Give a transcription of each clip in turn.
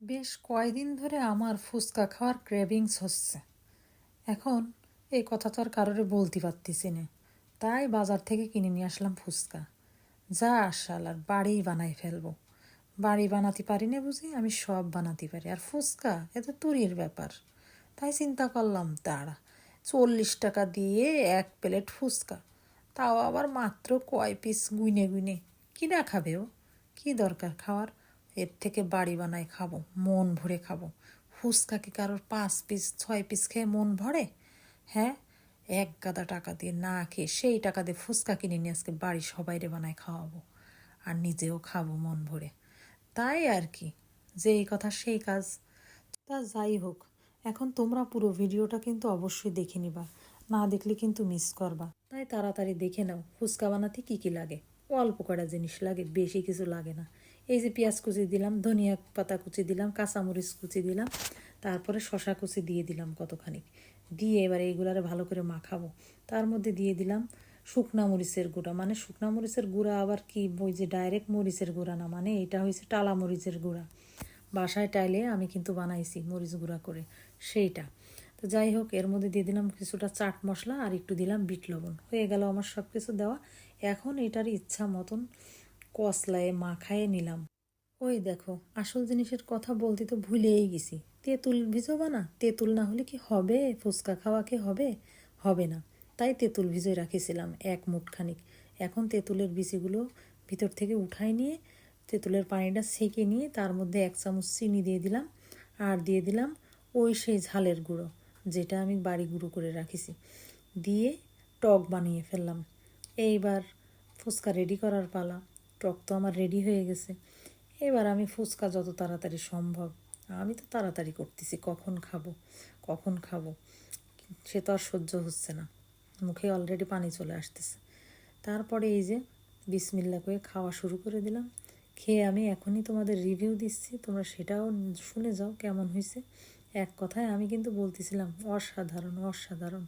বেশ কয়দিন ধরে আমার ফুচকা খাওয়ার ক্রেভিংস হচ্ছে। এখন এই কথা তো আর কারোরে বলতে পারতেছি না, তাই বাজার থেকে কিনে নিয়ে আসলাম ফুচকা। যা আসাল আর বাড়িই বানাই ফেলবো। বাড়ি বানাতে পারি না বুঝি, আমি সব বানাতে পারি। আর ফুচকা এ তো তুরির ব্যাপার। তাই চিন্তা করলাম, দাঁড়া, 40 টাকা দিয়ে 1 প্লেট ফুচকা, তাও আবার মাত্র কয় পিস গুইনে গুইনে, কিনা খাবে ও? কী দরকার খাওয়ার? এর থেকে বাড়ি বানাই খাবো, মন ভরে খাবো। ফুচকা কি কারোর 5 পিস 6 পিস খেয়ে মন ভরে? হ্যাঁ, এক গাদা টাকা দিয়ে না খেয়ে সেই টাকা দিয়ে ফুচকা কিনে নিয়ে আজকে বাড়ি সবাইরে বানায় খাওয়াবো, আর নিজেও খাবো মন ভরে। তাই আর কি, যেই কথা সেই কাজ। তা যাই হোক, এখন তোমরা পুরো ভিডিওটা কিন্তু অবশ্যই দেখে নিবা, না দেখলে কিন্তু মিস করবা। তাই তাড়াতাড়ি দেখে নাও ফুচকা বানাতে কী কী লাগে। অল্প কটা জিনিস লাগে, বেশি কিছু লাগে না। এই যে পেঁয়াজ কুচি দিলাম, ধনিয়া পাতা কুচি দিলাম, কাঁচামরিচ কুচি দিলাম, তারপরে শশা কুচি দিয়ে দিলাম কতখানি, দিয়ে এবার এইগুলারে ভালো করে মাখাবো। তার মধ্যে দিয়ে দিলাম শুকনা মরিচের গুঁড়া, মানে শুকনা মরিচের গুঁড়া আবার কি, ওই যে ডাইরেক্ট মরিচের গুঁড়া না, মানে এটা হয়েছে টালা মরিচের গুঁড়া। বাসায় টাইলে আমি কিন্তু বানাইছি মরিচ গুঁড়া করে সেইটা। তো যাই হোক, এর মধ্যে দিয়ে দিলাম কিছুটা চাট মশলা আর একটু দিলাম বিট লবণ। হয়ে গেল আমার সব কিছু দেওয়া। এখন এটার ইচ্ছা মতন কষলায় মাখায়ে নিলাম। ওই দেখো, আসল জিনিসের কথা বলতে তো ভুলেই গেছি। তেঁতুল ভিজোবা না? তেঁতুল না হলে কি হবে? ফুচকা খাওয়া কি হবে? হবে না। তাই তেঁতুল ভিজে রাখিছিলাম 1 মুঠখানিক। এখন তেঁতুলের বিচিগুলো ভিতর থেকে উঠাই নিয়ে তেঁতুলের পানিটা ছেঁকে নিয়ে তার মধ্যে 1 চামচ চিনি দিয়ে দিলাম, আর দিয়ে দিলাম ওই সেই ঝালের গুঁড়ো, যেটা আমি বাড়ি গুঁড়ো করে রাখিছি, দিয়ে টক বানিয়ে ফেললাম। এইবার ফুচকা রেডি করার পালা। টক তো আমার রেডি হয়ে গেছে। এবার আমি ফুচকা যত তাড়াতাড়ি সম্ভব, আমি তো তাড়াতাড়ি করতেছি, কখন খাবো কখন খাবো, সে তো আর সহ্য হচ্ছে না, মুখে অলরেডি পানি চলে আসতেছে। তারপরে এই যে বিসমিল্লা করে খাওয়া শুরু করে দিলাম। খেয়ে আমি এখনই তোমাদের রিভিউ দিচ্ছি, তোমরা সেটাও শুনে যাও কেমন হয়েছে। এক কথায় আমি কিন্তু বলতেছিলাম অসাধারণ অসাধারণ,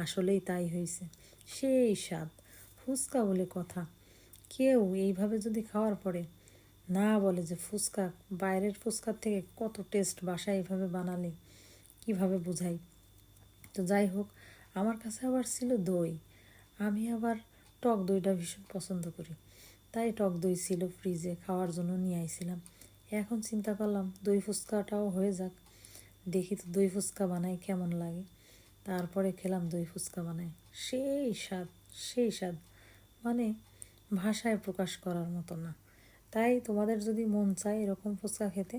আসলেই তাই হয়েছে। সেই স্বাদ, ফুচকা বলে কথা। কেউ এইভাবে যদি খাওয়ার পরে না বলে যে ফুচকা বাইরের ফুচকার থেকে কত টেস্ট, বাসায় এইভাবে বানালে কিভাবে বোঝাই। তো যাই হোক, আমার কাছে আবার ছিল দই। আমি আবার টক দইটা ভীষণ পছন্দ করি, তাই টক দই ছিল ফ্রিজে, খাওয়ার জন্য নিয়ে আইছিলাম। এখন চিন্তা করলাম দই ফুচকাটাও হয়ে যাক, দেখি তো দই ফুচকা বানাই কেমন লাগে। তারপরে খেলাম দই ফুচকা বানাই, সেই স্বাদ, সেই স্বাদ, মানে ভাষায় প্রকাশ করার মতো না। তাই তোমাদের যদি মন চায় এরকম ফুচকা খেতে,